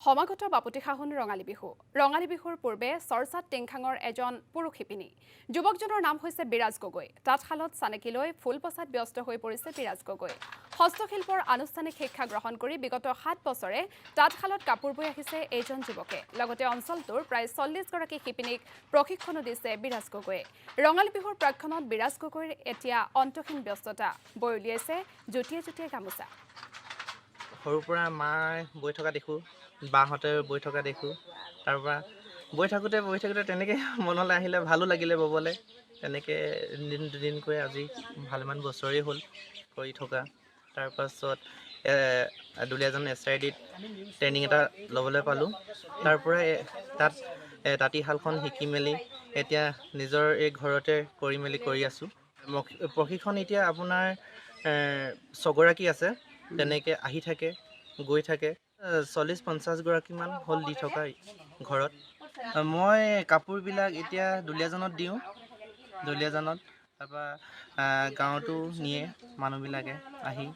সমাগত বাপুতিসাহোন ৰঙালী বিহু। ৰঙালী বিহুৰ পূৰ্বে চৰ্চাত টেংখাঙৰ এজন পুৰুষ শিপিনী। যুৱকজনৰ নাম হৈছে বিৰাজ গগৈ। তাঁতশালত চানেকি লৈ ফুল বচাত ব্যস্ত হৈ পৰিছে বিৰাজ গগৈ। হস্তশিল্পৰ আনুষ্ঠানিক শিক্ষা গ্ৰহণ কৰি বিগত 7 বছৰে তাঁতশালত কাপোৰ বৈ আহিছে এইজন যুৱকে। লগতে অঞ্চলটোৰ প্ৰায় 40গৰাকী শিপিনীক প্ৰশিক্ষণো দিছে বিৰাজ গগৈয়ে। ৰঙালী বিহুৰ প্ৰাক্ষণত বিৰাজ গগৈৰ এতিয়া অন্তহীন ব্যস্ততা। বৈ উলিয়াইছে যুটিয়ে যুটিয়ে গামোচা। সৰুৰ পৰা মায়ে বৈ থকা দেখোঁ, বাহঁতে বৈ থকা দেখোঁ। তাৰপৰা বৈ থাকোঁতে তেনেকৈ মনলৈ আহিলে, ভালো লাগিলে ব'বলৈ। তেনেকৈ এদিন দুদিনকৈ আজি ভালমান বছৰেই হ'ল কৰি থকা। তাৰপাছত দুলীয়াজান SIDত ট্ৰেইনিং এটা ল'বলৈ পালোঁ। তাৰপৰা তাত তাঁতীশালখন শিকি মেলি এতিয়া নিজৰ এই ঘৰতে কৰি আছোঁ। প্ৰশিক্ষণ এতিয়া আপোনাৰ 6গৰাকী আছে। তেনেকৈ আহি থাকে, গৈ থাকে। 40-50 গৰাকীমান হ'ল দি থকা ঘৰত। মই কাপোৰবিলাক এতিয়া দুলীয়াজানত দিওঁ, তাৰপৰা গাঁৱতো নিয়ে মানুহবিলাকে আহি।